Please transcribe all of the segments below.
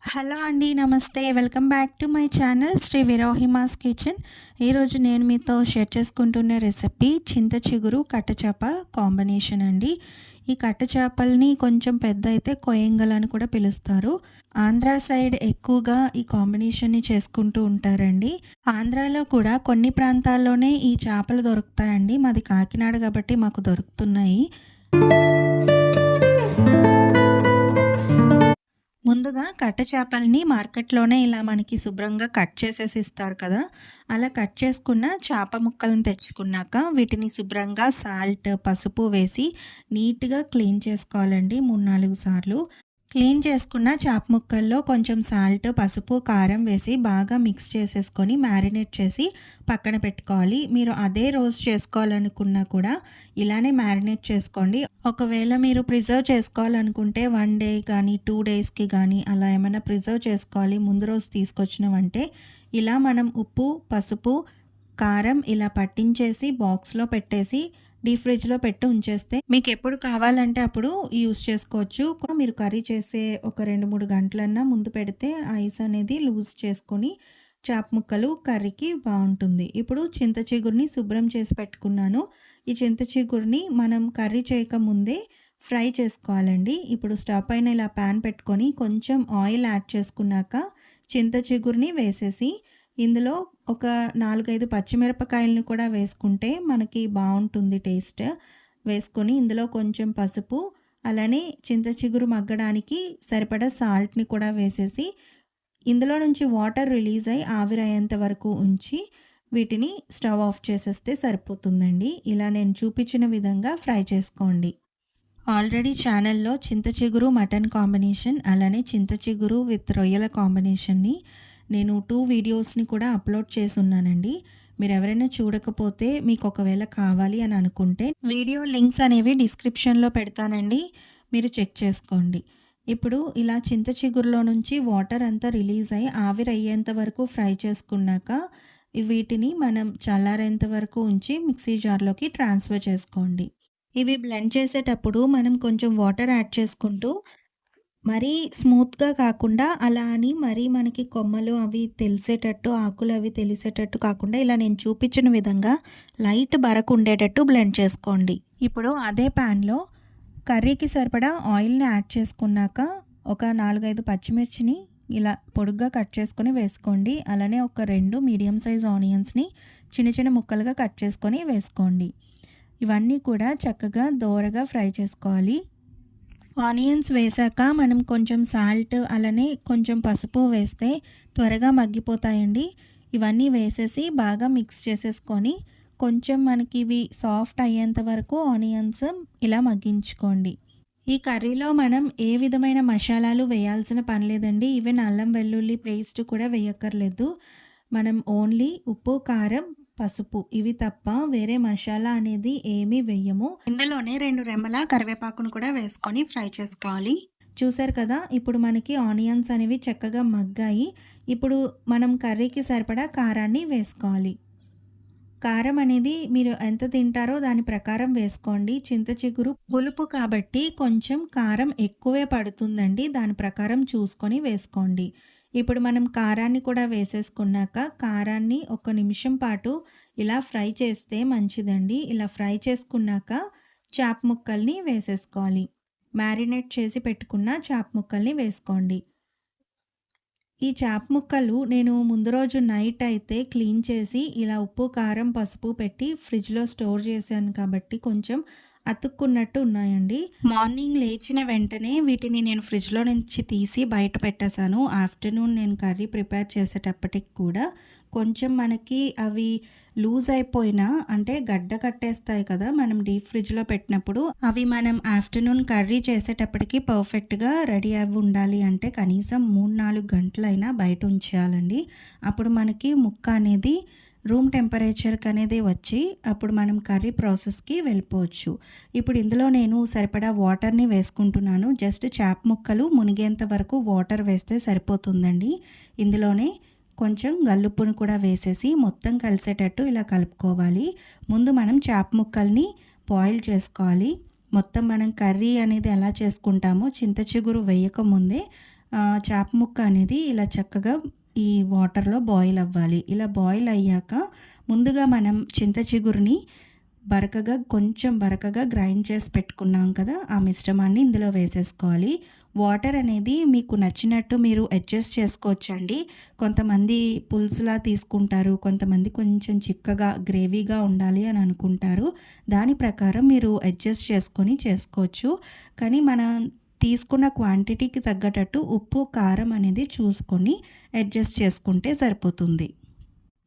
Hello అండి. నమస్తే. Welcome back to my channel Sri విరోహిమాస్ కిచెన్. ఈరోజు నేను మీతో షేర్ చేసుకుంటున్న రెసిపీ చింత చిగురు కట్టచేప కాంబినేషన్ అండి. ఈ కట్టచేపల్ని కొంచెం పెద్ద అయితే కొయంగల్ అని కూడా పిలుస్తారు. ఆంధ్ర సైడ్ ఎక్కువగా ఈ కాంబినేషన్‌ని చేసుకుంటూ ఉంటారండి. ఆంధ్రాలో కూడా కొన్ని ప్రాంతాల్లోనే ఈ చేపలు దొరుకుతాయండి. మాది కాకినాడ కాబట్టి మాకు దొరుకుతున్నాయి. ముందుగా కట్ట చేపల్ని మార్కెట్‌లోనే ఇలా మనకి శుభ్రంగా కట్ చేసేసి ఇస్తారు కదా! అలా కట్ చేసుకున్న చేప ముక్కలను తెచ్చుకున్నాక వీటిని శుభ్రంగా సాల్ట్, పసుపు వేసి నీట్‌గా క్లీన్ చేసుకోవాలండి 3, 4 సార్లు. క్లీన్ చేసుకున్న చేప ముక్కల్లో కొంచెం సాల్ట్, పసుపు, కారం వేసి బాగా మిక్స్ చేసేసుకొని మ్యారినేట్ చేసి పక్కన పెట్టుకోవాలి. మీరు అదే రోజు చేసుకోవాలనుకున్నా కూడా ఇలానే మ్యారినేట్ చేసుకోండి. ఒకవేళ మీరు ప్రిజర్వ్ చేసుకోవాలనుకుంటే 1 డే కానీ 2 డేస్‌కి కానీ అలా ఏమైనా ప్రిజర్వ్ చేసుకోవాలి ముందు రోజు తీసుకొచ్చినవంటే ఇలా మనం ఉప్పు, పసుపు, కారం ఇలా పట్టించేసి బాక్స్‌లో పెట్టేసి డీప్ ఫ్రిడ్జ్‌లో పెట్టి ఉంచేస్తే మీకెప్పుడు కావాలంటే అప్పుడు యూజ్ చేసుకోవచ్చు. మీరు కర్రీ చేసే ఒక 2, 3 గంటలన్నా ముందు పెడితే ఐస్ అనేది లూజ్ చేసుకొని చేప ముక్కలు కర్రీకి బావుంటుంది. ఇప్పుడు చింత చిగురుని శుభ్రం చేసి పెట్టుకున్నాను. ఈ చింత చిగురుని మనం కర్రీ చేయకముందే ఫ్రై చేసుకోవాలండి. ఇప్పుడు స్టవ్ పైన ఇలా పాన్ పెట్టుకొని కొంచెం ఆయిల్ యాడ్ చేసుకున్నాక చింత చిగురుని వేసేసి ఇందులో ఒక 4, 5 పచ్చిమిరపకాయలను కూడా వేసుకుంటే మనకి బావుంటుంది టేస్ట్. వేసుకొని ఇందులో కొంచెం పసుపు, అలానే చింత చిగురు మగ్గడానికి సరిపడా సాల్ట్‌ని కూడా వేసేసి, ఇందులో నుంచి వాటర్ రిలీజ్ అయ్యి ఆవిరయ్యేంత వరకు ఉంచి, వీటిని స్టవ్ ఆఫ్ చేసేస్తే సరిపోతుందండి. ఇలా నేను చూపించిన విధంగా ఫ్రై చేసుకోండి. ఆల్రెడీ ఛానల్‌లో చింత చిగురు మటన్ కాంబినేషన్, అలానే చింత చిగురు విత్ రొయ్యల కాంబినేషన్‌ని నేను 2 వీడియోస్‌ని కూడా అప్లోడ్ చేసున్నానండి. మీరెవరైనా చూడకపోతే మీకు ఒకవేళ కావాలి అని అనుకుంటే వీడియో లింక్స్ అనేవి డిస్క్రిప్షన్‌లో పెడతానండి. మీరు చెక్ చేసుకోండి. ఇప్పుడు ఇలా చింత చిగురులో నుంచి వాటర్ అంతా రిలీజ్ అయ్యి ఆవిరయ్యేంత వరకు ఫ్రై చేసుకున్నాక వీటిని మనం చల్లారేంత వరకు ఉంచి మిక్సీ జార్‌లోకి ట్రాన్స్‌ఫర్ చేసుకోండి. ఇవి బ్లెండ్ చేసేటప్పుడు మనం కొంచెం వాటర్ యాడ్ చేసుకుంటూ మరీ స్మూత్‌గా కాకుండా అలా అని మరీ మనకి కొమ్మలు అవి తెలిసేటట్టు, ఆకులు అవి తెలిసేటట్టు కాకుండా ఇలా నేను చూపించిన విధంగా లైట్ బరకు ఉండేటట్టు బ్లెండ్ చేసుకోండి. ఇప్పుడు అదే ప్యాన్‌లో కర్రీకి సరిపడా ఆయిల్‌ని యాడ్ చేసుకున్నాక ఒక 4, 5 పచ్చిమిర్చిని ఇలా పొడుగ్గా కట్ చేసుకొని వేసుకోండి. అలానే ఒక 2 మీడియం సైజ్ ఆనియన్స్‌ని చిన్న చిన్న ముక్కలుగా కట్ చేసుకొని వేసుకోండి. ఇవన్నీ కూడా చక్కగా దోరగా ఫ్రై చేసుకోవాలి. ఆనియన్స్ వేశాక మనం కొంచెం సాల్ట్ అలానే కొంచెం పసుపు వేస్తే త్వరగా మగ్గిపోతాయండి. ఇవన్నీ వేసేసి బాగా మిక్స్ చేసేసుకొని కొంచెం మనకి ఇవి సాఫ్ట్ అయ్యేంత వరకు ఆనియన్స్ ఇలా మగ్గించుకోండి. ఈ కర్రీలో మనం ఏ విధమైన మసాలాలు వేయాల్సిన పని లేదండి. ఈవెన్ అల్లం వెల్లుల్లి పేస్ట్ కూడా వేయక్కర్లేదు. మనం ఓన్లీ ఉప్పు, కారం, పసుపు ఇవి తప్ప వేరే మసాలా అనేది ఏమీ వెయ్యము. ఇందులోనే 2 రెమ్మల కరివేపాకును కూడా వేసుకొని ఫ్రై చేసుకోవాలి. చూసారు కదా! ఇప్పుడు మనకి ఆనియన్స్ అనేవి చక్కగా మగ్గాయి. ఇప్పుడు మనం కర్రీకి సరిపడా కారాన్ని వేసుకోవాలి. కారం అనేది మీరు ఎంత తింటారో దాని ప్రకారం వేసుకోండి. చింత చిగురు పులుపు కాబట్టి కొంచెం కారం ఎక్కువే పడుతుందండి. దాని ప్రకారం చూసుకొని వేసుకోండి. ఇప్పుడు మనం కారాన్ని కూడా వేసేసుకున్నాక కారాన్ని ఒక నిమిషం పాటు ఇలా ఫ్రై చేస్తే మంచిదండి. ఇలా ఫ్రై చేసుకున్నాక చేప ముక్కల్ని వేసేసుకోవాలి. మ్యారినేట్ చేసి పెట్టుకున్న చేప ముక్కల్ని వేసుకోండి. ఈ చేప ముక్కలు నేను ముందు రోజు నైట్ అయితే క్లీన్ చేసి ఇలా ఉప్పు, కారం, పసుపు పెట్టి ఫ్రిడ్జ్‌లో స్టోర్ చేశాను కాబట్టి కొంచెం అతుక్కున్నట్టు ఉన్నాయండి. మార్నింగ్ లేచిన వెంటనే వీటిని నేను ఫ్రిడ్జ్‌లో నుంచి తీసి బయట పెట్టేసాను. ఆఫ్టర్‌నూన్ నేను కర్రీ ప్రిపేర్ చేసేటప్పటికి కూడా కొంచెం మనకి అవి లూజ్ అయిపోయినా అంటే గడ్డ కట్టేస్తాయి కదా! మనం డీప్ ఫ్రిడ్జ్‌లో పెట్టినప్పుడు. అవి మనం ఆఫ్టర్‌నూన్ కర్రీ చేసేటప్పటికి పర్ఫెక్ట్‌గా రెడీ అవ్వి ఉండాలి అంటే కనీసం 3, 4 గంటలైనా బయట ఉంచేయాలండి. అప్పుడు మనకి ముక్క అనేది రూమ్ టెంపరేచర్‌కి అనేది వచ్చి అప్పుడు మనం కర్రీ ప్రాసెస్‌కి వెళ్ళిపోవచ్చు. ఇప్పుడు ఇందులో నేను సరిపడా వాటర్‌ని వేసుకుంటున్నాను. జస్ట్ చేప ముక్కలు మునిగేంత వరకు వాటర్ వేస్తే సరిపోతుందండి. ఇందులోనే కొంచెం గల్లుప్పును కూడా వేసేసి మొత్తం కలిసేటట్టు ఇలా కలుపుకోవాలి. ముందు మనం చేప ముక్కల్ని బాయిల్ చేసుకోవాలి. మొత్తం మనం కర్రీ అనేది ఎలా చేసుకుంటామో చింత చిగురు వేయకముందే చేప ముక్క అనేది ఇలా చక్కగా ఈ వాటర్‌లో బాయిల్ అవ్వాలి. ఇలా బాయిల్ అయ్యాక ముందుగా మనం చింత చిగురుని కొంచెం బరకగా గ్రైండ్ చేసి పెట్టుకున్నాం కదా! ఆ మిశ్రమాన్ని ఇందులో వేసేసుకోవాలి. వాటర్ అనేది మీకు నచ్చినట్టు మీరు అడ్జస్ట్ చేసుకోవచ్చండి. కొంతమంది పులుసులా తీసుకుంటారు. కొంతమంది కొంచెం చిక్కగా గ్రేవీగా ఉండాలి అని అనుకుంటారు. దాని ప్రకారం మీరు అడ్జస్ట్ చేసుకొని చేసుకోవచ్చు. కానీ మనం తీసుకున్న క్వాంటిటీకి తగ్గటట్టు ఉప్పు, కారం అనేది చూసుకొని అడ్జస్ట్ చేసుకుంటే సరిపోతుంది.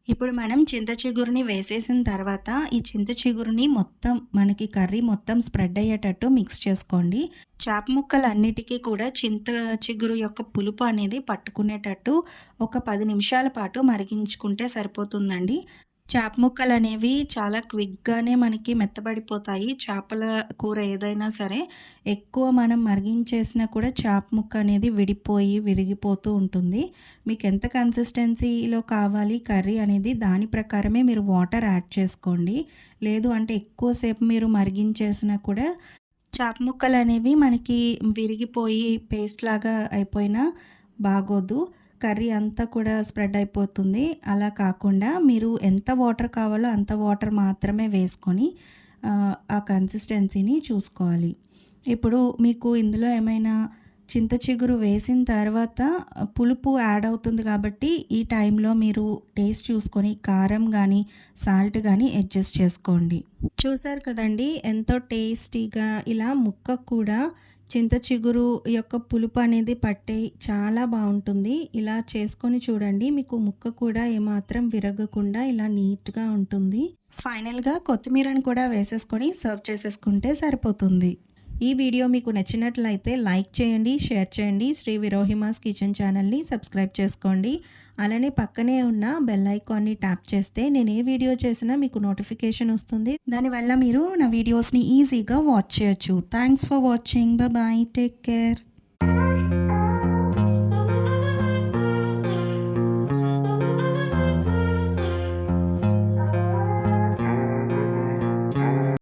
ఇప్పుడు మనం చింత చిగురుని వేసేసిన తర్వాత, ఈ చింత చిగురుని మొత్తం మనకి కర్రీ మొత్తం స్ప్రెడ్ అయ్యేటట్టు మిక్స్ చేసుకోండి. చేప ముక్కలన్నిటికీ కూడా చింత చిగురు యొక్క పులుపు అనేది పట్టుకునేటట్టు ఒక 10 నిమిషాల పాటు మరిగించుకుంటే సరిపోతుందండి. చేప ముక్కలనేవి చాలా క్విక్‌గానే మనకి మెత్తబడిపోతాయి. చేపల కూర ఏదైనా సరే, ఎక్కువ మనం మరిగించేసినా కూడా చేప ముక్క అనేది విరిగిపోతూ ఉంటుంది. మీకెంత కన్సిస్టెన్సీలో కావాలి కర్రీ అనేది దాని ప్రకారమే మీరు వాటర్ యాడ్ చేసుకోండి. లేదు అంటే ఎక్కువ సేపు మీరు మరిగించేసినా కూడా చేప ముక్కలనేవి మనకి విరిగిపోయి పేస్ట్‌లాగా అయిపోయినా బాగోదు. కర్రీ అంతా కూడా స్ప్రెడ్ అయిపోతుంది. అలా కాకుండా మీరు ఎంత వాటర్ కావాలో అంత వాటర్ మాత్రమే వేసుకొని ఆ కన్సిస్టెన్సీని చూసుకోవాలి. ఇప్పుడు మీకు ఇందులో ఏమైనా చింత చిగురు వేసిన తర్వాత పులుపు యాడ్ అవుతుంది కాబట్టి ఈ టైంలో మీరు టేస్ట్ చూసుకొని కారం గానీ, సాల్ట్ గానీ అడ్జస్ట్ చేసుకోండి. చూసారు కదండీ! ఎంతో టేస్టీగా ఇలా ముక్కకు కూడా చింత చిగురు యొక్క పులుపు అనేది పట్టి చాలా బావుంటుంది. ఇలా చేసుకొని చూడండి. మీకు ముక్క కూడా ఏమాత్రం విరగకుండా ఇలా నీట్‌గా ఉంటుంది. ఫైనల్‌గా కొత్తిమీరను కూడా వేసేసుకొని సర్వ్ చేసేసుకుంటే సరిపోతుంది. ఈ వీడియో మీకు నచ్చినట్లయితే లైక్ చేయండి, షేర్ చేయండి. శ్రీ విరోహిమాస్ కిచెన్ ఛానల్‌ని సబ్స్క్రైబ్ చేసుకోండి. అలానే పక్కనే ఉన్న బెల్ ఐకాన్‌ని ట్యాప్ చేస్తే నేను ఏ వీడియో చేసినా మీకు నోటిఫికేషన్ వస్తుంది. దానివల్ల మీరు నా వీడియోస్‌ని ఈజీగా వాచ్ చేయొచ్చు. Thanks for watching. Bye. Take care.